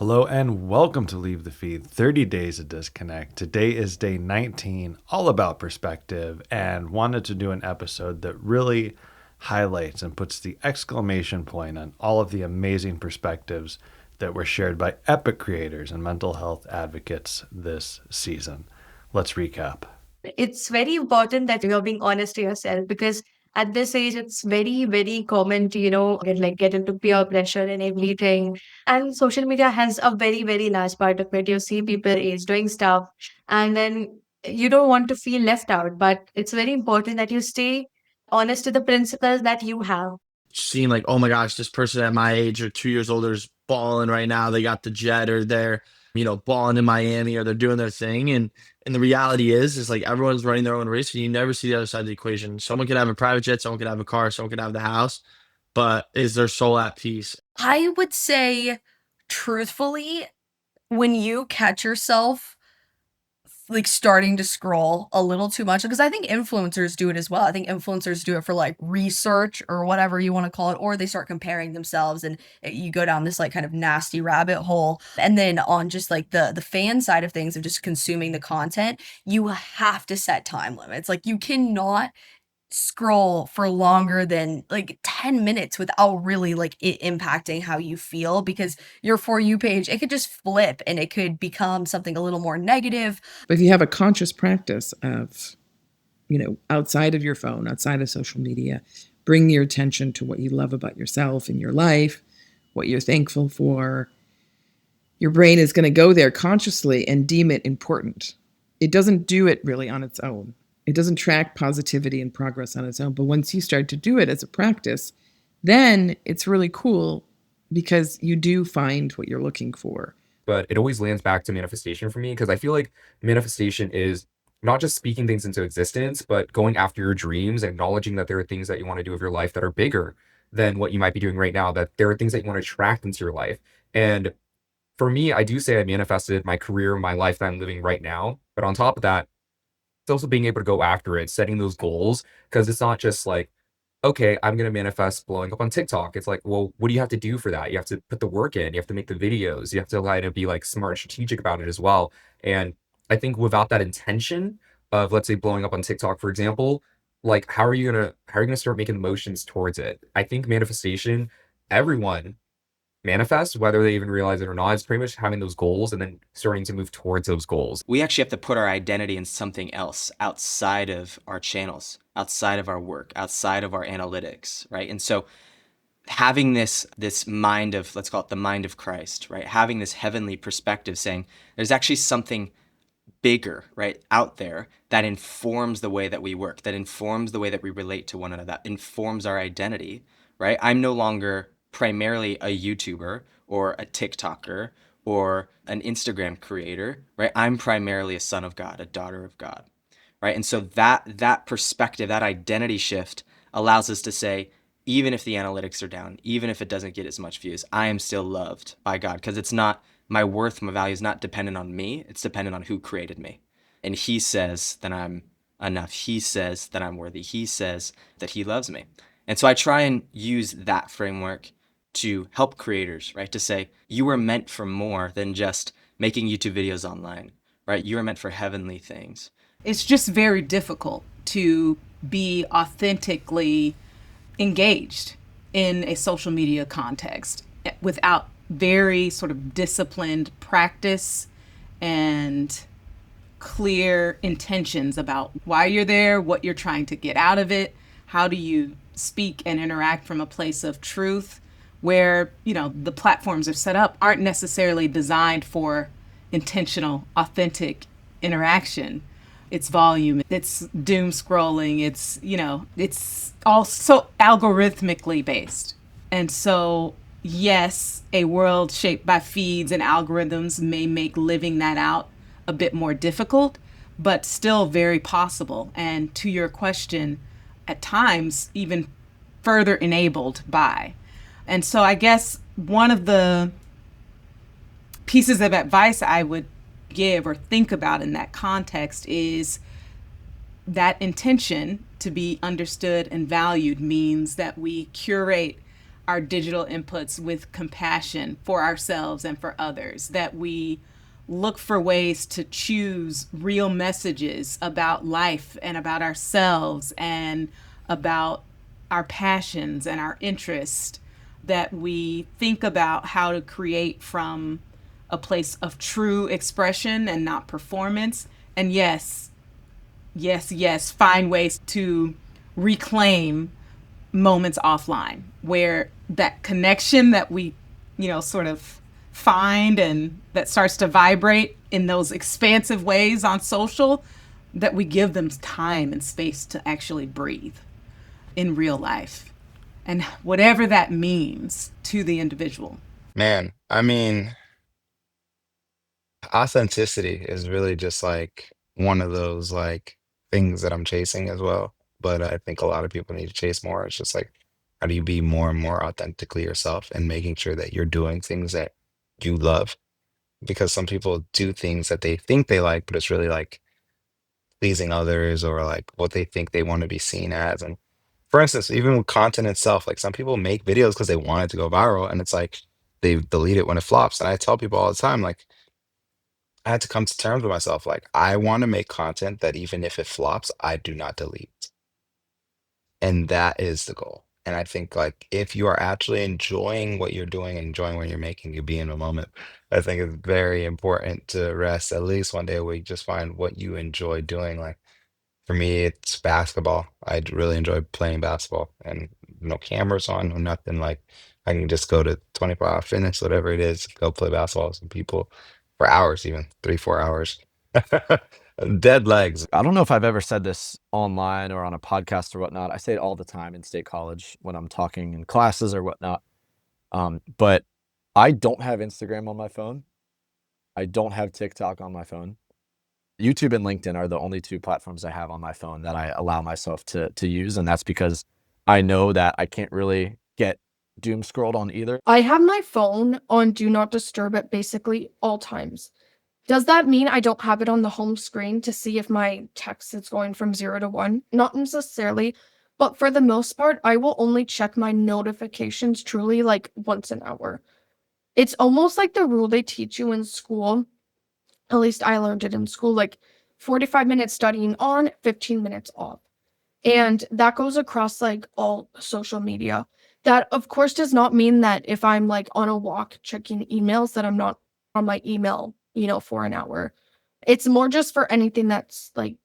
Hello and welcome to Leave the Feed 30 Days of Disconnect. Today is day 19, all about perspective, and wanted to do an episode that really highlights and puts the exclamation point on all of the amazing perspectives that were shared by epic creators and mental health advocates this season. Let's recap. It's very important that you're being honest to yourself because at this age it's very, very common to, get into peer pressure and everything. And social media has a very, very large part of it. You see people age doing stuff and then you don't want to feel left out. But it's very important that you stay honest to the principles that you have. Seeing like, oh my gosh, this person at my age or 2 years older is balling right now. They got the jet or they're, balling in Miami or they're doing their thing. And the reality is like everyone's running their own race and you never see the other side of the equation. Someone could have a private jet, someone could have a car, someone could have the house, but is their soul at peace? I would say, truthfully, when you catch yourself like starting to scroll a little too much, because I think influencers do it as well. I think influencers do it for like research or whatever you want to call it, or they start comparing themselves and you go down this like kind of nasty rabbit hole. And then on just like the fan side of things of just consuming the content, you have to set time limits. Like you cannot scroll for longer than like 10 minutes without really like it impacting how you feel, because your For You page, it could just flip and it could become something a little more negative. But if you have a conscious practice of, outside of your phone, outside of social media, bring your attention to what you love about yourself and your life, what you're thankful for, your brain is going to go there consciously and deem it important. It doesn't do it really on its own. It doesn't track positivity and progress on its own. But once you start to do it as a practice, then it's really cool because you do find what you're looking for. But it always lands back to manifestation for me, because I feel like manifestation is not just speaking things into existence, but going after your dreams, acknowledging that there are things that you want to do with your life that are bigger than what you might be doing right now, that there are things that you want to attract into your life. And for me, I do say I manifested my career, my life that I'm living right now. But on top of that, it's also being able to go after it, setting those goals, because it's not just like, okay, I'm going to manifest blowing up on TikTok. It's like, well, what do you have to do for that? You have to put the work in, you have to make the videos, you have to kind of be like smart and strategic about it as well. And I think without that intention of, let's say, blowing up on TikTok, for example, like how are you gonna start making motions towards it? I think manifestation, everyone manifest, whether they even realize it or not. It's pretty much having those goals and then starting to move towards those goals. We actually have to put our identity in something else outside of our channels, outside of our work, outside of our analytics, right? And so having this mind of, let's call it the mind of Christ, right? Having this heavenly perspective saying there's actually something bigger, right, out there that informs the way that we work, that informs the way that we relate to one another, that informs our identity, right? I'm no longer primarily a YouTuber or a TikToker or an Instagram creator, right? I'm primarily a son of God, a daughter of God, right? And so that perspective, that identity shift allows us to say, even if the analytics are down, even if it doesn't get as much views, I am still loved by God, because it's not my worth, my value is not dependent on me. It's dependent on who created me. And he says that I'm enough. He says that I'm worthy. He says that he loves me. And so I try and use that framework to help creators, right? To say, you were meant for more than just making YouTube videos online, right? You are meant for heavenly things. It's just very difficult to be authentically engaged in a social media context without very sort of disciplined practice and clear intentions about why you're there, what you're trying to get out of it, how do you speak and interact from a place of truth, where, the platforms are set up aren't necessarily designed for intentional, authentic interaction. It's volume, it's doom scrolling, it's all so algorithmically based. And so, yes, a world shaped by feeds and algorithms may make living that out a bit more difficult, but still very possible. And to your question, at times, even further enabled by. And so I guess one of the pieces of advice I would give or think about in that context is that intention to be understood and valued means that we curate our digital inputs with compassion for ourselves and for others, that we look for ways to choose real messages about life and about ourselves and about our passions and our interests, that we think about how to create from a place of true expression and not performance. And yes, find ways to reclaim moments offline where that connection that we, sort of find and that starts to vibrate in those expansive ways on social, that we give them time and space to actually breathe in real life. And whatever that means to the individual. Man, I mean, authenticity is really just like one of those like things that I'm chasing as well. But I think a lot of people need to chase more. It's just like, how do you be more and more authentically yourself and making sure that you're doing things that you love? Because some people do things that they think they like, but it's really like pleasing others or like what they think they want to be seen as. And for instance, even with content itself, like some people make videos because they want it to go viral, and it's like they delete it when it flops. And I tell people all the time, like, I had to come to terms with myself. Like, I want to make content that even if it flops, I do not delete. And that is the goal. And I think like if you are actually enjoying what you're doing and enjoying what you're making, you be in the moment. I think it's very important to rest at least one day a week. Just find what you enjoy doing. Like for me, it's basketball. Really enjoy playing basketball and no cameras on, no nothing. Like I can just go to 24-hour fitness, whatever it is, go play basketball with some people for hours, even 3, 4 hours. Dead legs. I don't know if I've ever said this online or on a podcast or whatnot. I say it all the time in state college when I'm talking in classes or whatnot. But I don't have Instagram on my phone. I don't have TikTok on my phone. YouTube and LinkedIn are the only two platforms I have on my phone that I allow myself to use. And that's because I know that I can't really get doom scrolled on either. I have my phone on do not disturb at basically all times. Does that mean I don't have it on the home screen to see if my text is going from 0 to 1? Not necessarily, but for the most part, I will only check my notifications truly like once an hour. It's almost like the rule they teach you in school. At least I learned it in school, like 45 minutes studying on, 15 minutes off. And that goes across like all social media. That of course does not mean that if I'm like on a walk checking emails that I'm not on my email, for an hour. It's more just for anything that's like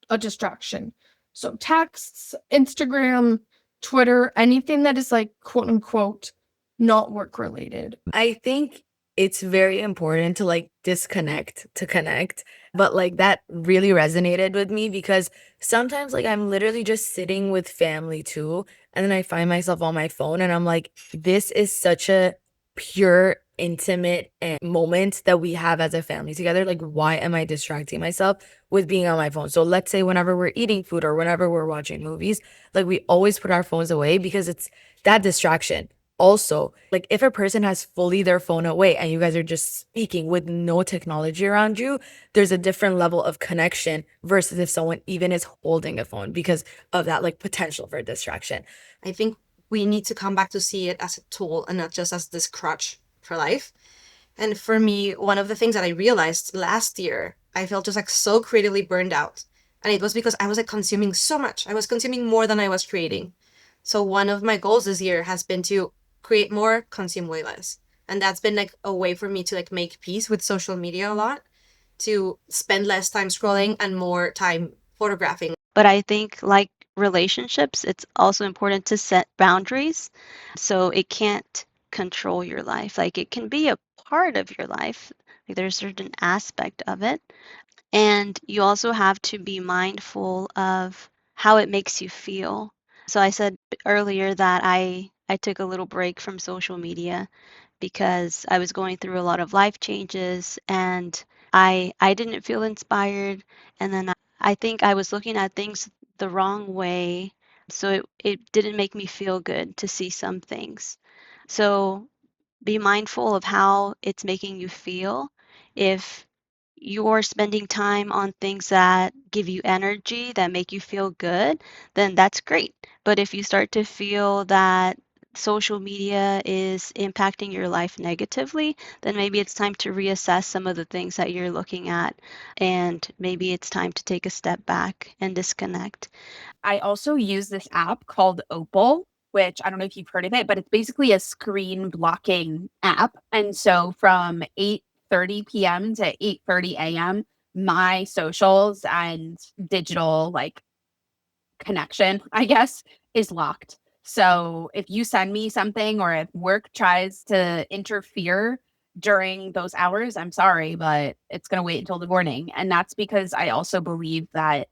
a distraction. So texts, Instagram, Twitter, anything that is like quote unquote not work related. I think it's very important to like disconnect to connect. But like that really resonated with me because sometimes like I'm literally just sitting with family too. And then I find myself on my phone and I'm like, this is such a pure, intimate moment that we have as a family together. Like, why am I distracting myself with being on my phone? So let's say whenever we're eating food or whenever we're watching movies, like we always put our phones away because it's that distraction. Also, like if a person has fully their phone away and you guys are just speaking with no technology around you, there's a different level of connection versus if someone even is holding a phone because of that like potential for distraction. I think we need to come back to see it as a tool and not just as this crutch for life. And for me, one of the things that I realized last year, I felt just like so creatively burned out. And it was because I was like consuming so much. I was consuming more than I was creating. So one of my goals this year has been to create more, consume way less. And that's been like a way for me to like make peace with social media a lot, to spend less time scrolling and more time photographing. But I think like relationships, it's also important to set boundaries. So it can't control your life. Like it can be a part of your life. Like there's a certain aspect of it. And you also have to be mindful of how it makes you feel. So I said earlier that I took a little break from social media because I was going through a lot of life changes and I didn't feel inspired. And then I think I was looking at things the wrong way. So it didn't make me feel good to see some things. So be mindful of how it's making you feel. If you're spending time on things that give you energy, that make you feel good, then that's great. But if you start to feel that social media is impacting your life negatively, then maybe it's time to reassess some of the things that you're looking at, and maybe it's time to take a step back and disconnect. I also use this app called Opal, which I don't know if you've heard of it, but it's basically a screen blocking app. And so from 8:30 p.m. to 8:30 a.m., my socials and digital like connection, I guess, is locked. So if you send me something or if work tries to interfere during those hours, I'm sorry, but it's going to wait until the morning. And that's because I also believe that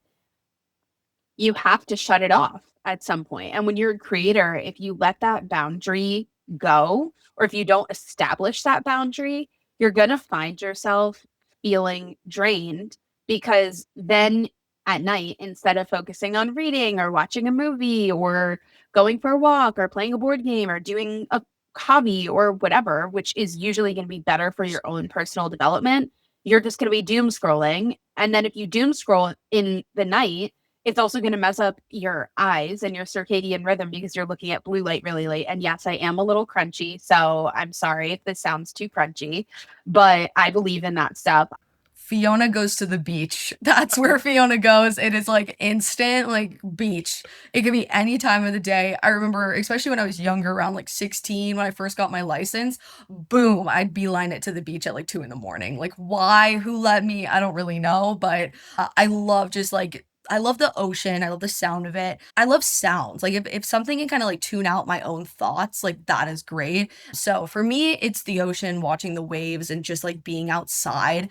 you have to shut it off at some point. And when you're a creator, if you let that boundary go, or if you don't establish that boundary, you're going to find yourself feeling drained because then at night, instead of focusing on reading or watching a movie or going for a walk or playing a board game or doing a hobby or whatever, which is usually going to be better for your own personal development, you're just going to be doom scrolling. And then if you doom scroll in the night, it's also going to mess up your eyes and your circadian rhythm because you're looking at blue light really late. And yes, I am a little crunchy, so I'm sorry if this sounds too crunchy, but I believe in that stuff. Fiona goes to the beach. That's where Fiona goes. It is like instant, like beach. It could be any time of the day. I remember, especially when I was younger, around like 16, when I first got my license, boom, I'd beeline it to the beach at like 2 in the morning. Like, why? Who let me? I don't really know, but I love just like, I love the ocean. I love the sound of it. I love sounds. Like, if something can kind of like tune out my own thoughts, like that is great. So for me, it's the ocean, watching the waves, and just like being outside.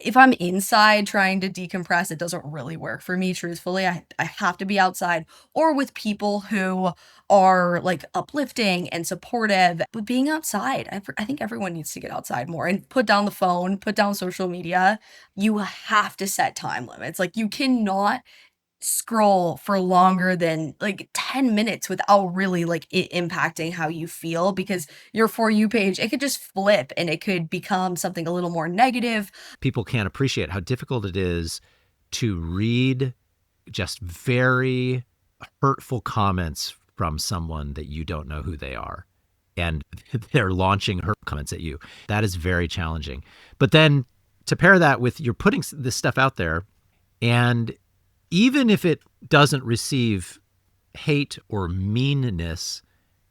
If I'm inside trying to decompress, it doesn't really work for me, truthfully. I have to be outside or with people who are like uplifting and supportive. But being outside, I think everyone needs to get outside more and put down the phone, put down social media. You have to set time limits. Like, you cannot scroll for longer than like 10 minutes without really like it impacting how you feel, because your For You page, it could just flip and it could become something a little more negative. People can't appreciate how difficult it is to read just very hurtful comments from someone that you don't know who they are, and they're launching hurt comments at you. That is very challenging. But then to pair that with you're putting this stuff out there, and even if it doesn't receive hate or meanness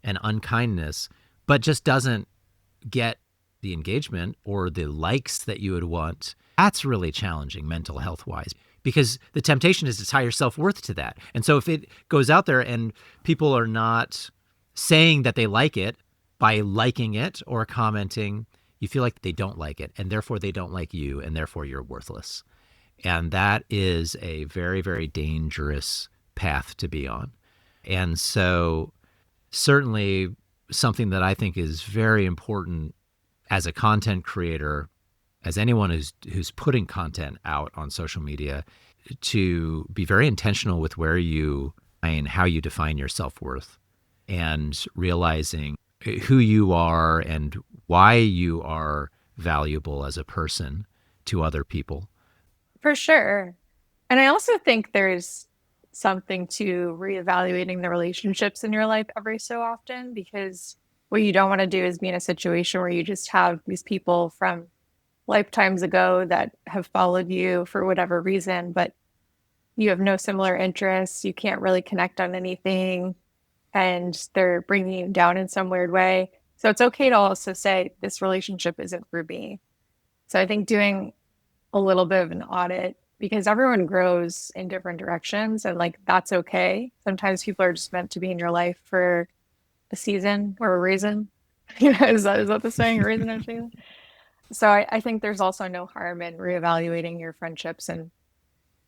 and unkindness, but just doesn't get the engagement or the likes that you would want, that's really challenging mental health wise, because the temptation is to tie your self-worth to that. And so if it goes out there and people are not saying that they like it by liking it or commenting, you feel like they don't like it, and therefore they don't like you, and therefore you're worthless. And that is a very, very dangerous path to be on. And so certainly something that I think is very important as a content creator, as anyone who's putting content out on social media, to be very intentional with where you and how you define your self-worth, and realizing who you are and why you are valuable as a person to other people. For sure. And I also think there's something to reevaluating the relationships in your life every so often, because what you don't want to do is be in a situation where you just have these people from lifetimes ago that have followed you for whatever reason, but you have no similar interests. You can't really connect on anything, and they're bringing you down in some weird way. So it's okay to also say, this relationship isn't for me. So I think doing a little bit of an audit, because everyone grows in different directions, and like that's okay. Sometimes people are just meant to be in your life for a season or a reason. Is that the saying? A reason or season? So I think there's also no harm in reevaluating your friendships and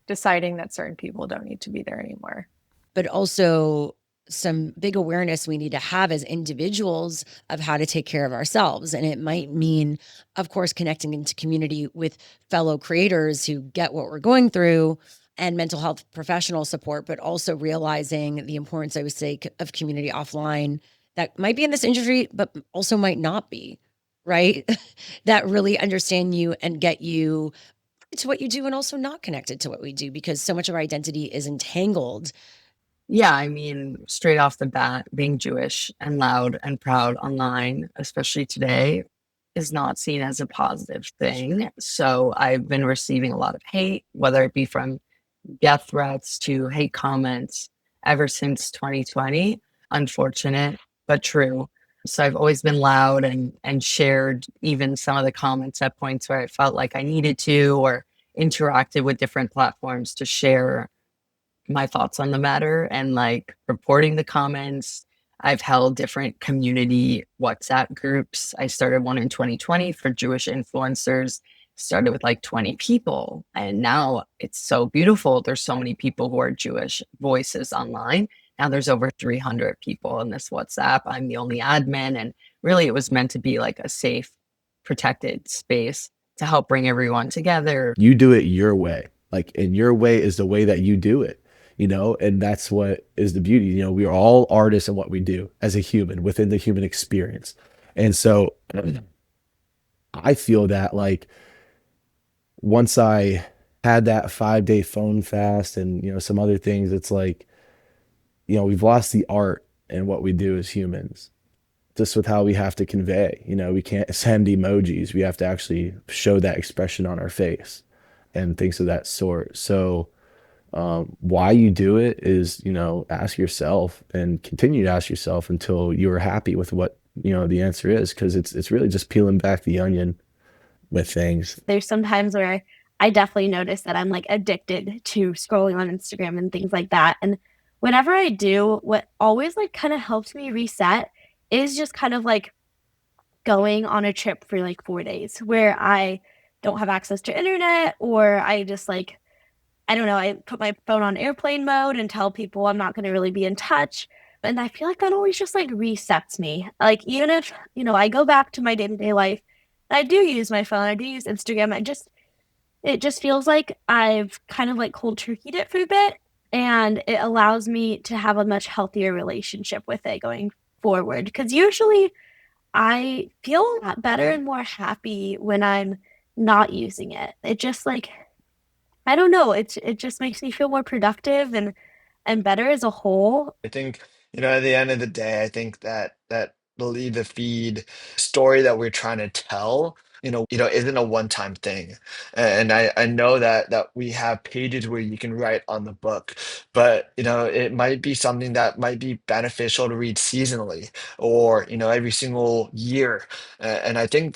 deciding that certain people don't need to be there anymore. But also some big awareness we need to have as individuals of how to take care of ourselves. And it might mean, of course, connecting into community with fellow creators who get what we're going through, and mental health professional support, but also realizing the importance, I would say, of community offline that might be in this industry, but also might not be, right? That really understand you and get you to what you do, and also not connected to what we do, because so much of our identity is entangled Yeah, I mean, straight off the bat, being Jewish and loud and proud online, especially today, is not seen as a positive thing. So I've been receiving a lot of hate, whether it be from death threats to hate comments ever since 2020. Unfortunate, but true. So I've always been loud and shared even some of the comments at points where I felt like I needed to, or interacted with different platforms to share my thoughts on the matter and like reporting the comments. I've held different community WhatsApp groups. I started one in 2020 for Jewish influencers. Started with like 20 people, and now it's so beautiful. There's so many people who are Jewish voices online. Now there's over 300 people in this WhatsApp. I'm the only admin, and really it was meant to be like a safe, protected space to help bring everyone together. You do it your way, like, and your way is the way that you do it, and that's what is the beauty. We are all artists in what we do as a human within the human experience. And so I feel that, like, once I had that 5-day phone fast and, some other things, it's like, we've lost the art in what we do as humans, just with how we have to convey. We can't send emojis. We have to actually show that expression on our face and things of that sort. So why you do it is, ask yourself and continue to ask yourself until you're happy with what, the answer is, because it's really just peeling back the onion with things. There's some times where I definitely notice that I'm like addicted to scrolling on Instagram and things like that. And whenever I do, what always like kind of helps me reset is just kind of like going on a trip for like 4 days where I don't have access to internet, or I just like, I don't know, I put my phone on airplane mode and tell people I'm not going to really be in touch. And I feel like that always just like resets me. Like, even if, I go back to my day to day life, I do use my phone, I do use Instagram. It just feels like I've kind of like cold turkeyed it for a bit. And it allows me to have a much healthier relationship with it going forward. Because usually I feel a lot better and more happy when I'm not using it. It just like, I don't know, it just makes me feel more productive and better as a whole. I think, at the end of the day, I think that the lead the feed story that we're trying to tell, isn't a one-time thing. And I know that we have pages where you can write on the book, but it might be something that might be beneficial to read seasonally, or every single year. And I think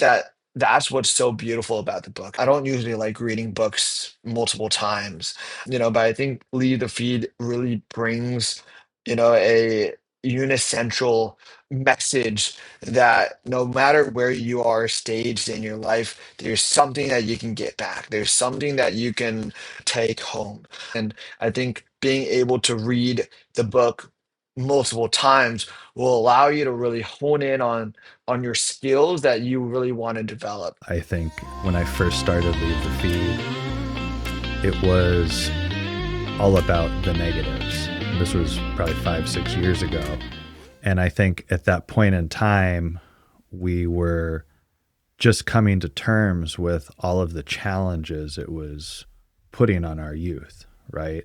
that's what's so beautiful about the book. I don't usually like reading books multiple times, but I think Leave the Feed really brings, a unicentral message that no matter where you are staged in your life, there's something that you can get back. There's something that you can take home. And I think being able to read the book multiple times will allow you to really hone in on your skills that you really want to develop. I think when I first started Leave the Feed, it was all about the negatives. This was probably 5-6 years ago. And I think at that point in time, we were just coming to terms with all of the challenges it was putting on our youth, right?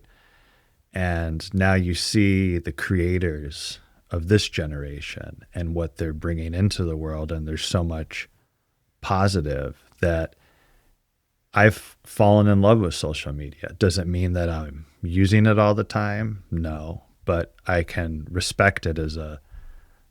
And now you see the creators of this generation and what they're bringing into the world, and there's so much positive that I've fallen in love with social media. Does it mean that I'm using it all the time? No, but I can respect it as a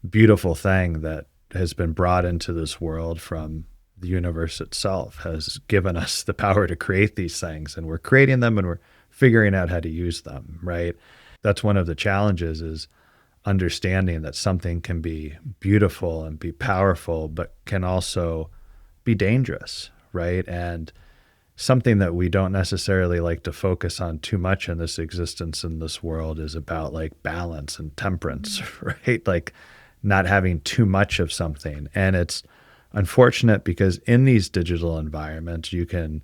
beautiful thing that has been brought into this world from the universe itself, has given us the power to create these things, and we're creating them and we're figuring out how to use them, right? That's one of the challenges, is understanding that something can be beautiful and be powerful, but can also be dangerous, right? And something that we don't necessarily like to focus on too much in this existence in this world is about like balance and temperance, right? Like not having too much of something. And it's unfortunate because in these digital environments, you can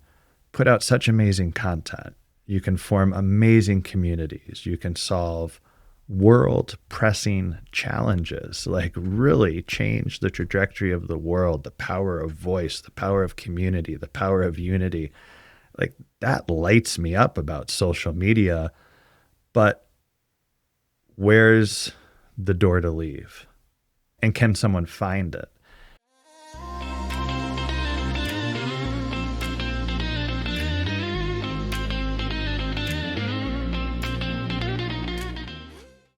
put out such amazing content. You can form amazing communities. You can solve world pressing challenges, like really change the trajectory of the world, the power of voice, the power of community, the power of unity. Like that lights me up about social media. But where's the door to leave? And can someone find it?